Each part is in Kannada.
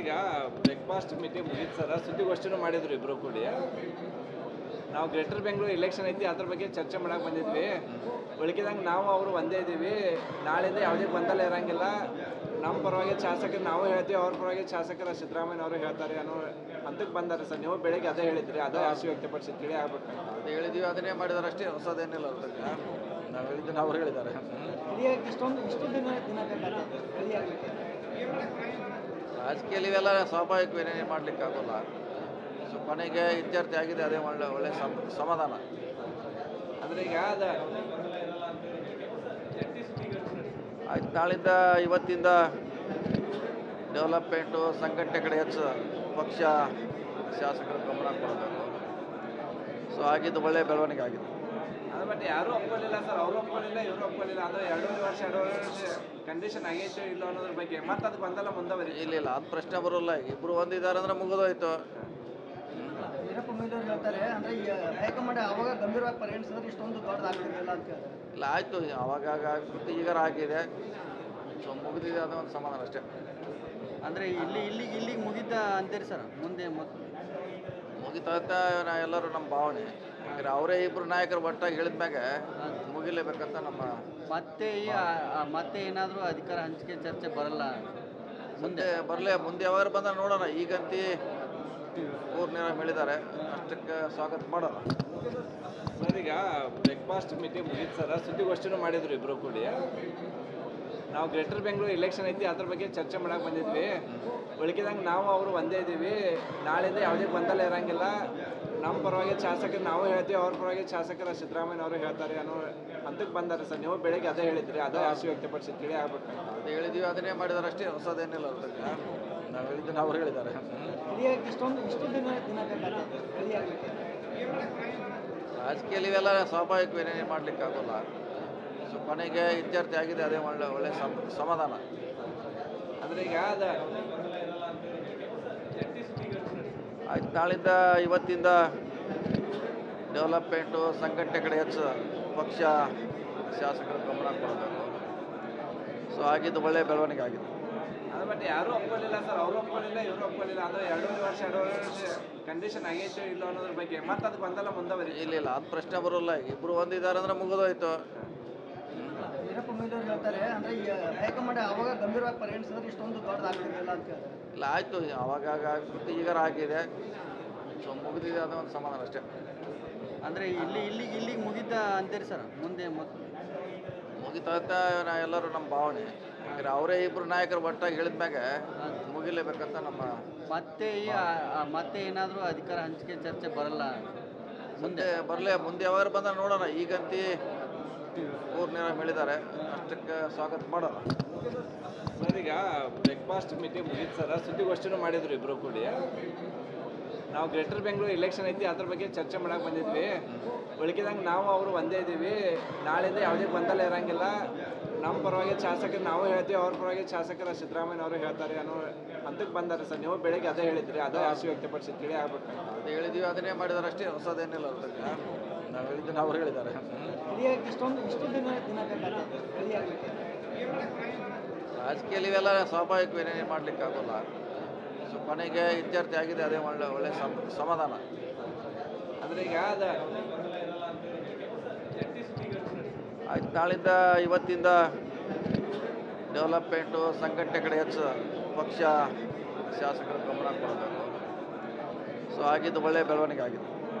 ಈಗ ಬ್ರೇಕ್ಫಾಸ್ಟ್ ಮೀಟಿಂಗ್ ಮುಗೀತು ಸರ್, ಸುದ್ದಿಗೋಷ್ಠಿನೂ ಮಾಡಿದ್ರು ಇಬ್ಬರು ಕೂಡಿ. ನಾವು ಗ್ರೇಟರ್ ಬೆಂಗಳೂರು ಎಲೆಕ್ಷನ್ ಐತಿ, ಅದ್ರ ಬಗ್ಗೆ ಚರ್ಚೆ ಮಾಡಕ್ಕೆ ಬಂದಿದ್ವಿ. ಉಳ್ಕಿದಂಗೆ ನಾವು ಅವರು ಒಂದೇ ಇದ್ದೀವಿ. ನಾಳೆಯಿಂದ ಯಾವುದೇ ಗೊಂದಲ ಇರೋಂಗಿಲ್ಲ. ನಮ್ಮ ಪರವಾಗಿ ಶಾಸಕರು ನಾವು ಹೇಳ್ತೀವಿ, ಅವ್ರ ಪರವಾಗಿ ಶಾಸಕರ ಸಿದ್ದರಾಮಯ್ಯ ಅವರು ಹೇಳ್ತಾರೆ ಅನ್ನೋ ಹಂತಕ್ಕೆ ಬಂದಾರೆ ಸರ್. ನೀವು ಬೆಳಗ್ಗೆ ಅದೇ ಹೇಳಿದ್ರಿ, ಅದೇ ಆಸೆ ವ್ಯಕ್ತಪಡಿಸಿ ತಿಳಿ ಆಗ್ಬೇಕು. ಅದು ಹೇಳಿದ್ವಿ, ಅದನ್ನೇ ಮಾಡಿದಾರೆ ಅಷ್ಟೇ, ಹೊಸದೇನಿಲ್ಲ ಅದಕ್ಕೆ. ನಾವು ಹೇಳಿದ್ದನ್ನು ಅವ್ರು ಹೇಳಿದ್ದಾರೆ. ಇಷ್ಟು ದಿನ ಬೇಕಾಗ್ತದೆ. ರಾಜಕೀಯದಲ್ಲಿ ಇವೆಲ್ಲ ಸ್ವಾಭಾವಿಕ, ಏನೇನು ಮಾಡ್ಲಿಕ್ಕೆ ಆಗೋಲ್ಲ. ಸೊ ಕೊನೆಗೆ ಇತ್ಯರ್ಥ ಆಗಿದೆ, ಅದೇ ಒಳ್ಳೆ ಸಮಾಧಾನ. ಅಂದರೆ ಈಗ ಆಯ್ತು, ನಾಳಿಂದ ಇವತ್ತಿಂದ ಡೆವಲಪ್ಮೆಂಟು ಸಂಘಟನೆ ಕಡೆ ಹೆಚ್ಚು ಪಕ್ಷ ಶಾಸಕರು ಗಮನ ಕೊಡಬೇಕು. ಸೊ ಆಗಿದ್ದು ಒಳ್ಳೆಯ ಬೆಳವಣಿಗೆ ಆಗಿದೆ. ಅದು ಬಟ್ ಯಾರೂ ಒಪ್ಕೊಳ್ಳಿಲ್ಲ ಸರ್, ಅವರು ಒಪ್ಕೊಳ್ಳಿಲ್ಲ, ಇವರು ಒಪ್ಕೊಳ್ಳಿಲ್ಲ. ಅಂದರೆ 2 ವರ್ಷ ಕಂಡೀಷನ್ ಆಗೈತೆ ಇಲ್ಲ ಅನ್ನೋದ್ರ ಬಗ್ಗೆ ಮತ್ತೆ ಅದು ಗೊಂದಲ ಮುಂದುವರಿ. ಇಲ್ಲ, ಅದು ಪ್ರಶ್ನೆ ಬರೋಲ್ಲ. ಇಬ್ಬರು ಒಂದಿದ್ದಾರೆ ಅಂದ್ರೆ ಮುಗಿದೋಯ್ತು. ವೀರಪ್ಪ ಮೊಯ್ಲಿ ಅವ್ರು ಹೇಳ್ತಾರೆ, ಅಂದರೆ ಈ ಹೈಕಮಾಂಡ್ ಅವಾಗ ಗಂಭೀರವಾಗಿ ಪರಿಗಣಿಸಿದ್ರೆ ಇಷ್ಟೊಂದು ದೊಡ್ಡದಾಗ್ತಿರಲಿಲ್ಲ ಅಂತ ಹೇಳ್ತಾರೆ. ಇಲ್ಲ, ಆಯಿತು, ಅವಾಗ ಆಗ್ಬಿಟ್ಟು ಈಗಾರ ಆಗಿದೆ. ಸೊ ಮುಗಿದಿದೆ, ಅದು ಒಂದು ಸಮಾಧಾನ ಅಷ್ಟೇ. ಅಂದರೆ ಇಲ್ಲಿಗೆ ಮುಗಿದ ಅಂತೀರಿ ಸರ್, ಮುಂದೆ ಮುಗಿತಾ ಎಲ್ಲರೂ ನಮ್ಮ ಭಾವನೆ. ಯಾಕಂದರೆ ಅವರೇ ಇಬ್ಬರು ನಾಯಕರು ಒಟ್ಟಾಗಿ ಹೇಳಿದ್ಮ್ಯಾಗ ಮುಗಿಲೇಬೇಕಂತ ನಮ್ಮ. ಮತ್ತೆ ಏನಾದರೂ ಅಧಿಕಾರ ಹಂಚಿಕೆ ಚರ್ಚೆ ಬರಲ್ಲ ಮುಂದೆ ಬರಲೇ, ಮುಂದೆ ಯಾವಾಗ ಬಂದ ನೋಡೋಣ. ಈಗಂತೂ ಪೂರ್ಣ ಹೇಳಿದ್ದಾರೆ, ಅಷ್ಟಕ್ಕೆ ಸ್ವಾಗತ ಮಾಡೋಣ. ಸರ್ ಈಗ ಬ್ರೇಕ್ಫಾಸ್ಟ್ ಮೀಟಿಂಗ್ ಮುಗೀತು ಸರ್, ಸುದ್ದಿಗೋಷ್ಠಿನೂ ಮಾಡಿದ್ರು ಇಬ್ಬರು ಕೂಡಿ. ನಾವು ಗ್ರೇಟರ್ ಬೆಂಗಳೂರು ಎಲೆಕ್ಷನ್ ಐತಿ, ಅದ್ರ ಬಗ್ಗೆ ಚರ್ಚೆ ಮಾಡಕ್ಕೆ ಬಂದಿದ್ವಿ. ಉಳ್ಕಿದಂಗೆ ನಾವು ಅವರು ಒಂದೇ ಇದ್ದೀವಿ. ನಾಳೆಯಿಂದ ಯಾವುದೇ ಗೊಂದಲ ಇರೋಂಗಿಲ್ಲ. ನಮ್ಮ ಪರವಾಗಿ ಶಾಸಕರು ನಾವು ಹೇಳ್ತೀವಿ, ಅವ್ರ ಪರವಾಗಿ ಶಾಸಕರ ಸಿದ್ದರಾಮಯ್ಯ ಅವರು ಹೇಳ್ತಾರೆ ಅನ್ನೋ ಹಂತಕ್ಕೆ ಬಂದಾರೆ ಸರ್. ನೀವು ಬೆಳಗ್ಗೆ ಅದೇ ಹೇಳಿದ್ರಿ, ಅದೇ ಆಸೆ ವ್ಯಕ್ತಪಡಿಸಿ ತಿಳಿ ಆಗ್ಬೇಕು. ಅದು ಹೇಳಿದ್ವಿ, ಅದನ್ನೇ ಮಾಡಿದಾರೆ ಅಷ್ಟೇ, ಹೊಸದೇನಿಲ್ಲ ಅದಕ್ಕೆ. ನಾವು ಹೇಳಿದ್ದನ್ನು ಅವ್ರು ಹೇಳಿದ್ದಾರೆ. ಇಷ್ಟು ದಿನ ಬೇಕಾಗ್ತದೆ. ರಾಜಕೀಯದಲ್ಲಿ ಇವೆಲ್ಲ ಸ್ವಾಭಾವಿಕ, ಏನೇನು ಮಾಡ್ಲಿಕ್ಕೆ ಆಗೋಲ್ಲ. ಸೊ ಕೊನೆಗೆ ಇತ್ಯರ್ಥ ಆಗಿದೆ, ಅದೇ ಒಳ್ಳೆ ಸಮಾಧಾನ. ಅಂದರೆ ಈಗ ಆಯ್ತು, ನಾಳಿಂದ ಇವತ್ತಿಂದ ಡೆವಲಪ್ಮೆಂಟು ಸಂಘಟನೆ ಕಡೆ ಹೆಚ್ಚು ಪಕ್ಷ ಶಾಸಕರು ಗಮನ ಕೊಡಬೇಕು. ಸೊ ಆಗಿದ್ದು ಒಳ್ಳೆಯ ಬೆಳವಣಿಗೆ ಆಗಿದೆ. ಅದು ಬಟ್ ಯಾರೂ ಒಪ್ಕೊಳ್ಳಿಲ್ಲ ಸರ್, ಅವರು ಒಪ್ಕೊಳ್ಳಿಲ್ಲ, ಇವರು ಒಪ್ಕೊಳ್ಳಿಲ್ಲ. ಅಂದರೆ 2 ವರ್ಷ ಕಂಡೀಷನ್ ಆಗೈತೆ ಇಲ್ಲ ಅನ್ನೋದ್ರ ಬಗ್ಗೆ ಮತ್ತೆ ಅದು ಗೊಂದಲ ಮುಂದುವರಿ. ಇಲ್ಲ, ಅದು ಪ್ರಶ್ನೆ ಬರೋಲ್ಲ. ಇಬ್ಬರು ಒಂದಿದ್ದಾರೆ ಅಂದ್ರೆ ಮುಗಿದೋಯ್ತು. ವೀರಪ್ಪ ಮೊಯ್ಲಿ ಅವ್ರು ಹೇಳ್ತಾರೆ, ಅಂದರೆ ಈ ಹೈಕಮಾಂಡ್ ಅವಾಗ ಗಂಭೀರವಾಗಿ ಪರಿಗಣಿಸಿದ್ರೆ ಇಷ್ಟೊಂದು ದೊಡ್ಡದಾಗ್ತಿರಲಿಲ್ಲ ಅಂತ ಹೇಳ್ತಾರೆ. ಇಲ್ಲ, ಆಯಿತು, ಅವಾಗ ಆಗ್ಬಿಟ್ಟು ಈಗಾರ ಆಗಿದೆ. ಸೊ ಮುಗಿದಿದೆ, ಅದು ಒಂದು ಸಮಾಧಾನ ಅಷ್ಟೇ. ಅಂದರೆ ಇಲ್ಲಿಗೆ ಮುಗಿದ ಅಂತೀರಿ ಸರ್, ಮುಂದೆ ಮುಗಿತಾ ಎಲ್ಲರೂ ನಮ್ಮ ಭಾವನೆ. ಯಾಕಂದರೆ ಅವರೇ ಇಬ್ಬರು ನಾಯಕರು ಒಟ್ಟಾಗಿ ಹೇಳಿದ್ಮ್ಯಾಗ ಮುಗಿಲೇಬೇಕಂತ ನಮ್ಮ. ಮತ್ತೆ ಏನಾದರೂ ಅಧಿಕಾರ ಹಂಚಿಕೆ ಚರ್ಚೆ ಬರಲ್ಲ ಮುಂದೆ ಬರಲೇ, ಮುಂದೆ ಯಾವಾಗ ಬಂದ ನೋಡೋಣ. ಈಗಂತೂ ಪೂರ್ಣ ಹೇಳಿದ್ದಾರೆ, ಅಷ್ಟಕ್ಕೆ ಸ್ವಾಗತ ಮಾಡೋಣ. ಸರ್ ಈಗ ಬ್ರೇಕ್ಫಾಸ್ಟ್ ಮೀಟಿಂಗ್ ಮುಗೀತು ಸರ್, ಸುದ್ದಿಗೋಷ್ಠಿನೂ ಮಾಡಿದ್ರು ಇಬ್ಬರು ಕೂಡಿ. ನಾವು ಗ್ರೇಟರ್ ಬೆಂಗಳೂರು ಎಲೆಕ್ಷನ್ ಐತಿ, ಅದ್ರ ಬಗ್ಗೆ ಚರ್ಚೆ ಮಾಡಕ್ಕೆ ಬಂದಿದ್ವಿ. ಉಳ್ಕಿದಂಗೆ ನಾವು ಅವರು ಒಂದೇ ಇದ್ದೀವಿ. ನಾಳೆಯಿಂದ ಯಾವುದೇ ಗೊಂದಲ ಇರೋಂಗಿಲ್ಲ. ನಮ್ಮ ಪರವಾಗಿ ಶಾಸಕರು ನಾವು ಹೇಳ್ತೀವಿ, ಅವ್ರ ಪರವಾಗಿ ಶಾಸಕರ ಸಿದ್ದರಾಮಯ್ಯ ಅವರು ಹೇಳ್ತಾರೆ ಅನ್ನೋ ಹಂತಕ್ಕೆ ಬಂದಾರೆ ಸರ್. ನೀವು ಬೆಳಗ್ಗೆ ಅದೇ ಹೇಳಿದ್ರಿ, ಅದೇ ಆಸೆ ವ್ಯಕ್ತಪಡಿಸಿ ತಿಳಿ ಆಗ್ಬೇಕು. ಅದು ಹೇಳಿದ್ವಿ, ಅದನ್ನೇ ಮಾಡಿದಾರೆ ಅಷ್ಟೇ, ಹೊಸದೇನಿಲ್ಲ ಅದಕ್ಕೆ. ನಾವು ಹೇಳಿದ್ದನ್ನು ಅವ್ರು ಹೇಳಿದ್ದಾರೆ. ಇಷ್ಟು ದಿನ ಬೇಕಾಗ್ತದೆ. ರಾಜಕೀಯದಲ್ಲಿ ಇವೆಲ್ಲ ಸ್ವಾಭಾವಿಕ, ಏನೇನು ಮಾಡ್ಲಿಕ್ಕೆ ಆಗೋಲ್ಲ. ಸೊ ಕೊನೆಗೆ ಇತ್ಯರ್ಥ ಆಗಿದೆ, ಅದೇ ಒಳ್ಳೆ ಸಮಾಧಾನ. ಅಂದರೆ ಈಗ ಆಯ್ತು, ನಾಳಿಂದ ಇವತ್ತಿಂದ ಡೆವಲಪ್ಮೆಂಟು ಸಂಘಟನೆ ಕಡೆ ಹೆಚ್ಚು ಪಕ್ಷ ಶಾಸಕರು ಗಮನ ಕೊಡಬೇಕು. ಸೊ ಆಗಿದ್ದು ಒಳ್ಳೆಯ ಬೆಳವಣಿಗೆ ಆಗಿದೆ.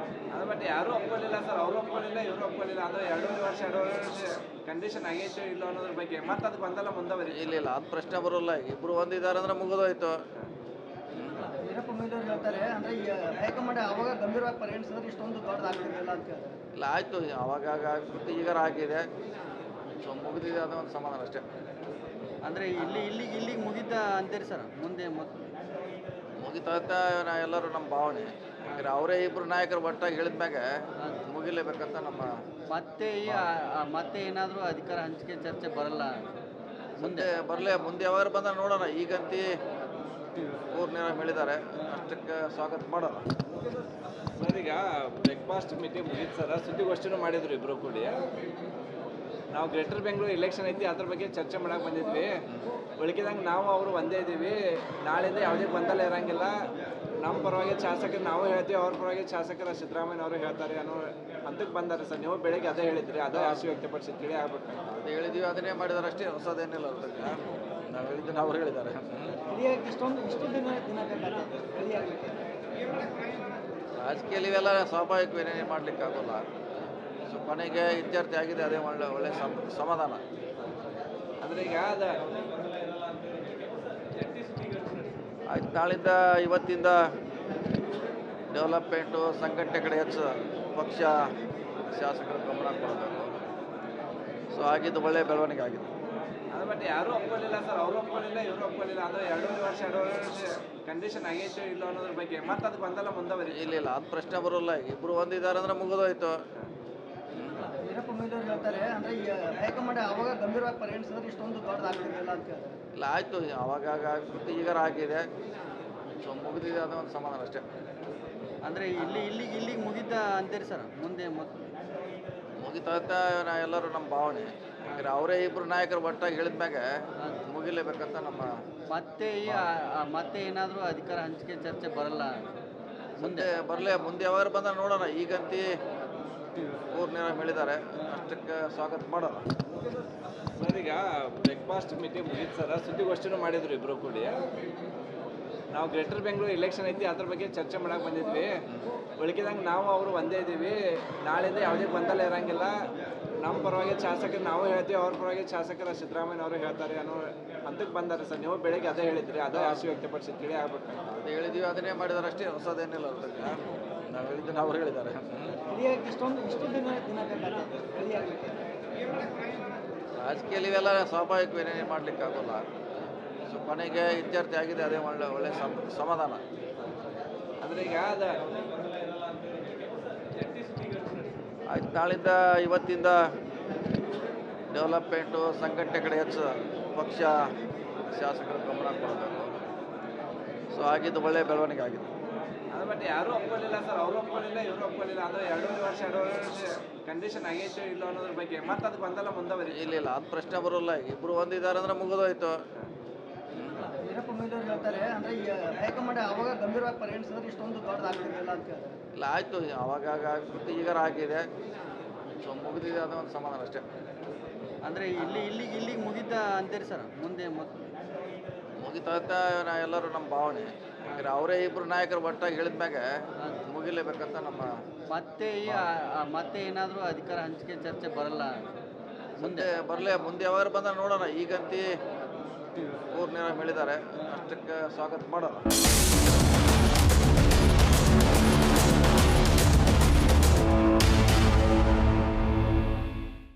ಅದು ಬಟ್ ಯಾರೂ ಒಪ್ಕೊಳ್ಳಿಲ್ಲ ಸರ್, ಅವರು ಒಪ್ಕೊಳ್ಳಿಲ್ಲ, ಇವರು ಒಪ್ಕೊಳ್ಳಿಲ್ಲ. ಅಂದರೆ 2 ವರ್ಷ ಕಂಡೀಷನ್ ಆಗೈತೆ ಇಲ್ಲ ಅನ್ನೋದ್ರ ಬಗ್ಗೆ ಮತ್ತೆ ಅದು ಗೊಂದಲ ಮುಂದುವರಿ. ಇಲ್ಲ, ಅದು ಪ್ರಶ್ನೆ ಬರೋಲ್ಲ. ಇಬ್ಬರು ಒಂದಿದ್ದಾರೆ ಅಂದ್ರೆ ಮುಗಿದೋಯ್ತು. ವೀರಪ್ಪ ಮೊಯ್ಲಿ ಅವ್ರು ಹೇಳ್ತಾರೆ, ಅಂದರೆ ಈ ಹೈಕಮಾಂಡ್ ಅವಾಗ ಗಂಭೀರವಾಗಿ ಪರಿಗಣಿಸಿದ್ರೆ ಇಷ್ಟೊಂದು ದೊಡ್ಡದಾಗ್ತಿರಲಿಲ್ಲ ಅಂತ ಹೇಳ್ತಾರೆ. ಇಲ್ಲ, ಆಯಿತು, ಅವಾಗ ಆಗ್ಬಿಟ್ಟು ಈಗಾರ ಆಗಿದೆ. ಸೊ ಮುಗಿದಿದೆ, ಅದು ಒಂದು ಸಮಾಧಾನ ಅಷ್ಟೇ. ಅಂದರೆ ಇಲ್ಲಿಗೆ ಮುಗಿದ ಅಂತೀರಿ ಸರ್, ಮುಂದೆ ಮುಗಿತಾ ಎಲ್ಲರೂ ನಮ್ಮ ಭಾವನೆ. ಯಾಕಂದರೆ ಅವರೇ ಇಬ್ಬರು ನಾಯಕರು ಒಟ್ಟಾಗಿ ಹೇಳಿದ್ಮ್ಯಾಗ ಮುಗಿಲೇಬೇಕಂತ ನಮ್ಮ. ಮತ್ತೆ ಏನಾದರೂ ಅಧಿಕಾರ ಹಂಚಿಕೆ ಚರ್ಚೆ ಬರಲ್ಲ ಮುಂದೆ ಬರಲೇ, ಮುಂದೆ ಯಾವಾಗ ಬಂದ ನೋಡೋಣ. ಈಗಂತೂ ಪೂರ್ಣ ಹೇಳಿದ್ದಾರೆ, ಅಷ್ಟಕ್ಕೆ ಸ್ವಾಗತ ಮಾಡೋಣ. ಸರ್ ಈಗ ಬ್ರೇಕ್ಫಾಸ್ಟ್ ಮೀಟಿಂಗ್ ಮುಗೀತು ಸರ್, ಸುದ್ದಿಗೋಷ್ಠಿನೂ ಮಾಡಿದ್ರು ಇಬ್ಬರು ಕೂಡಿ. ನಾವು ಗ್ರೇಟರ್ ಬೆಂಗಳೂರು ಎಲೆಕ್ಷನ್ ಐತಿ ಅದ್ರ ಬಗ್ಗೆ ಚರ್ಚೆ ಮಾಡಕ್ಕೆ ಬಂದಿದ್ವಿ. ಉಳ್ಕಿದಂಗೆ ನಾವು ಅವರು ಒಂದೇ ಇದ್ದೀವಿ. ನಾಳೆಯಿಂದ ಯಾವುದೇ ಗೊಂದಲ ಇರೋಂಗಿಲ್ಲ. ನಮ್ಮ ಪರವಾಗಿ ಶಾಸಕರು ನಾವು ಹೇಳ್ತೀವಿ, ಅವ್ರ ಪರವಾಗಿ ಶಾಸಕರ ಸಿದ್ದರಾಮಯ್ಯ ಅವರು ಹೇಳ್ತಾರೆ ಅನ್ನೋ ಹಂತಕ್ಕೆ ಬಂದಾರೆ ಸರ್. ನೀವು ಬೆಳಗ್ಗೆ ಅದೇ ಹೇಳಿದ್ರಿ, ಅದೇ ಆಸೆ ವ್ಯಕ್ತಪಡಿಸಿ ತಿಳಿ ಆಗ್ಬೇಕು. ಅದು ಹೇಳಿದೀವಿ, ಅದನ್ನೇ ಮಾಡಿದಾರೆ ಅಷ್ಟೇ, ಹೊಸದೇನಿಲ್ಲ ಅದಕ್ಕೆ. ನಾವು ಹೇಳಿದ್ದನ್ನು ಅವ್ರು ಹೇಳಿದ್ದಾರೆ. ಕ್ಲಿಯರ್ ಇಷ್ಟು ದಿನ ಬೇಕಾಗ್ತದೆ ಕ್ಲಿಯರ್ ಆಗಲಿಕ್ಕೆ. ರಾಜಕೀಯದಲ್ಲಿ ಇವೆಲ್ಲ ಸ್ವಾಭಾವಿಕ ಏನೇನು ಮಾಡ್ಲಿಕ್ಕೆ ಆಗೋಲ್ಲ. ಸೊ ಕೊನೆಗೆ ಇತ್ಯರ್ಥ ಆಗಿದೆ, ಅದೇ ಒಳ್ಳೆ ಸಮಾಧಾನ. ಅಂದರೆ ಈಗ ಅದು ಆಯ್ತು, ನಾಳಿಂದ ಇವತ್ತಿಂದ ಡೆವಲಪ್ಮೆಂಟು ಸಂಘಟನೆ ಕಡೆ ಹೆಚ್ಚು ಪಕ್ಷ ಶಾಸಕರು ಗಮನ ಕೊಡಬೇಕು. ಸೊ ಆಗಿದ್ದು ಒಳ್ಳೆಯ ಬೆಳವಣಿಗೆ ಆಗಿದೆ. ಅದು ಬಟ್ ಯಾರೂ ಒಪ್ಕೊಳ್ಳಿಲ್ಲ ಸರ್. ಅವರು ಒಪ್ಕೊಳ್ಳಿಲ್ಲ, ಇವರು ಒಪ್ಕೊಳ್ಳಿಲ್ಲ. ಅಂದರೆ 2 ವರ್ಷ ಕಂಡೀಷನ್ ಆಗೈತೆ ಇಲ್ಲ ಅನ್ನೋದ್ರ ಬಗ್ಗೆ ಮತ್ತೆ ಅದು ಗೊಂದಲ ಮುಂದುವರಿ. ಇಲ್ಲ ಅದು ಪ್ರಶ್ನೆ ಬರೋಲ್ಲ. ಇಬ್ಬರು ಒಂದಿದ್ದಾರೆ ಅಂದ್ರೆ ಮುಗಿದೋಯ್ತು. ವೀರಪ್ಪ ಮೊಯ್ಲಿ ಅವ್ರು ಹೇಳ್ತಾರೆ ಅಂದರೆ ಈ ಹೈಕಮಾಂಡ್ ಅವಾಗ ಗಂಭೀರವಾಗಿ ಪರಿಗಣಿಸಿದ್ರೆ ಇಷ್ಟೊಂದು ದೊಡ್ಡದಾಗ್ತಿರಲಿಲ್ಲ ಅಂತ ಹೇಳ್ತಾರೆ. ಇಲ್ಲ ಆಯಿತು, ಅವಾಗ ಆಗ್ಬಿಟ್ಟು ಈಗಾರ ಆಗಿದೆ. ಸೊ ಮುಗಿದಿದೆ, ಅದು ಒಂದು ಸಮಾಧಾನ ಅಷ್ಟೇ. ಅಂದರೆ ಇಲ್ಲಿಗೆ ಮುಗಿದ ಅಂತೀರಿ ಸರ್, ಮುಂದೆ ಮುಗಿತಾ ನಾ ಎಲ್ಲರೂ ನಮ್ಮ ಭಾವನೆ. ಯಾಕಂದರೆ ಅವರೇ ಇಬ್ಬರು ನಾಯಕರು ಒಟ್ಟಾಗಿ ಹೇಳಿದ್ಮ್ಯಾಗ ಮುಗಿಲೇಬೇಕಂತ ನಮ್ಮ. ಮತ್ತೆ ಏನಾದರೂ ಅಧಿಕಾರ ಹಂಚಿಕೆ ಚರ್ಚೆ ಬರಲ್ಲ ಮುಂದೆ ಬರಲೇ, ಮುಂದೆ ಯಾವಾಗ ಬಂದ ನೋಡೋಣ. ಈಗಂತೂ ಪೂರ್ಣ ಹೇಳಿದ್ದಾರೆ, ಅಷ್ಟಕ್ಕೆ ಸ್ವಾಗತ ಮಾಡೋಣ. ಸರ್ ಈಗ ಬ್ರೇಕ್ಫಾಸ್ಟ್ ಮೀಟಿಂಗ್ ಮುಗೀತು ಸರ್. ಸುದ್ದಿಗೋಷ್ಠಿನೂ ಮಾಡಿದ್ರು ಇಬ್ಬರು ಕೂಡಿ. ನಾವು ಗ್ರೇಟರ್ ಬೆಂಗಳೂರು ಎಲೆಕ್ಷನ್ ಐತಿ ಅದ್ರ ಬಗ್ಗೆ ಚರ್ಚೆ ಮಾಡಕ್ಕೆ ಬಂದಿದ್ವಿ. ಉಳ್ಕಿದಂಗೆ ನಾವು ಅವರು ಒಂದೇ ಇದ್ದೀವಿ. ನಾಳೆಯಿಂದ ಯಾವುದೇ ಗೊಂದಲ ಇರೋಂಗಿಲ್ಲ. ನಮ್ಮ ಪರವಾಗಿ ಶಾಸಕರು ನಾವು ಹೇಳ್ತೀವಿ, ಅವ್ರ ಪರವಾಗಿ ಶಾಸಕರ ಸಿದ್ದರಾಮಯ್ಯ ಅವರು ಹೇಳ್ತಾರೆ ಅನ್ನೋ ಹಂತಕ್ಕೆ ಬಂದಾರೆ ಸರ್. ನೀವು ಬೆಳಗ್ಗೆ ಅದೇ ಹೇಳಿದ್ರಿ, ಅದೇ ಆಸೆ ವ್ಯಕ್ತಪಡಿಸಿ ತಿಳಿ ಆಗ್ಬೇಕು. ಅದು ಹೇಳಿದೀವಿ, ಅದನ್ನೇ ಮಾಡಿದಾರೆ ಅಷ್ಟೇ, ಹೊಸದೇನಿಲ್ಲ ಅದಕ್ಕೆ. ನಾವು ಹೇಳಿದ್ದನ್ನು ಅವ್ರು ಹೇಳಿದ್ದಾರೆ. ಕ್ಲಿಯರ್ ಇಷ್ಟು ದಿನ ಬೇಕಾಗ್ತದೆ ಕ್ಲಿಯರ್ ಆಗಲಿಕ್ಕೆ. ರಾಜಕೀಯದಲ್ಲಿ ಇವೆಲ್ಲ ಸ್ವಾಭಾವಿಕ ಏನೇನು ಮಾಡ್ಲಿಕ್ಕೆ ಆಗೋಲ್ಲ. ಸೊ ಕೊನೆಗೆ ಇತ್ಯರ್ಥ ಆಗಿದೆ, ಅದೇ ಒಳ್ಳೆ ಸಮಾಧಾನ. ಅಂದರೆ ಈಗ ಅದು ಆಯ್ತು, ನಾಳಿಂದ ಇವತ್ತಿಂದ ಡೆವಲಪ್ಮೆಂಟು ಸಂಘಟನೆ ಕಡೆ ಹೆಚ್ಚು ಪಕ್ಷ ಶಾಸಕರು ಗಮನ ಕೊಡಬೇಕು. ಸೊ ಆಗಿದ್ದು ಒಳ್ಳೆಯ ಬೆಳವಣಿಗೆ ಆಗಿದೆ. ಅದು ಬಟ್ ಯಾರೂ ಒಪ್ಕೊಳ್ಳಿಲ್ಲ ಸರ್. ಅವರು ಒಪ್ಕೊಳ್ಳಿಲ್ಲ, ಇವರು ಒಪ್ಕೊಳ್ಳಿಲ್ಲ. ಅಂದರೆ 2 ವರ್ಷ ಕಂಡೀಷನ್ ಆಗೈತೆ ಇಲ್ಲ ಅನ್ನೋದ್ರ ಬಗ್ಗೆ ಮತ್ತೆ ಅದು ಗೊಂದಲ ಮುಂದುವರಿ. ಇಲ್ಲ ಅದು ಪ್ರಶ್ನೆ ಬರೋಲ್ಲ. ಇಬ್ಬರು ಒಂದಿದ್ದಾರೆ ಅಂದ್ರೆ ಮುಗಿದೋಯ್ತು. ವೀರಪ್ಪ ಮೊಯ್ಲಿ ಅವ್ರು ಹೇಳ್ತಾರೆ ಅಂದರೆ ಈ ಹೈಕಮಾಂಡ್ ಅವಾಗ ಗಂಭೀರವಾಗಿ ಪರಿಗಣಿಸಿದ್ರೆ ಇಷ್ಟೊಂದು ದೊಡ್ಡದಾಗ್ತಿರಲಿಲ್ಲ ಅಂತ ಹೇಳ್ತಾರೆ. ಇಲ್ಲ ಆಯಿತು, ಅವಾಗ ಆಗ್ಬಿಟ್ಟು ಈಗಾರ ಆಗಿದೆ. ಸೊ ಮುಗಿದಿದೆ, ಅದು ಒಂದು ಸಮಾಧಾನ ಅಷ್ಟೇ. ಅಂದರೆ ಇಲ್ಲಿಗೆ ಮುಗಿದ ಅಂತೀರಿ ಸರ್, ಮುಂದೆ ಮುಗಿತಾ ನಾ ಎಲ್ಲರೂ ನಮ್ಮ ಭಾವನೆ. ಯಾಕಂದರೆ ಅವರೇ ಇಬ್ಬರು ನಾಯಕರು ಒಟ್ಟಾಗಿ ಹೇಳಿದ್ಮ್ಯಾಗ ಮುಗಿಲೇಬೇಕಂತ ನಮ್ಮ. ಮತ್ತೆ ಏನಾದರೂ ಅಧಿಕಾರ ಹಂಚಿಕೆ ಚರ್ಚೆ ಬರಲ್ಲ ಮುಂದೆ ಬರಲೇ, ಮುಂದೆ ಯಾವಾಗ ಬಂದ ನೋಡೋಣ. ಈಗಂತೂ ಪೂರ್ಣ ಹೇಳಿದ್ದಾರೆ, ಅಷ್ಟಕ್ಕೆ ಸ್ವಾಗತ ಮಾಡೋಣ.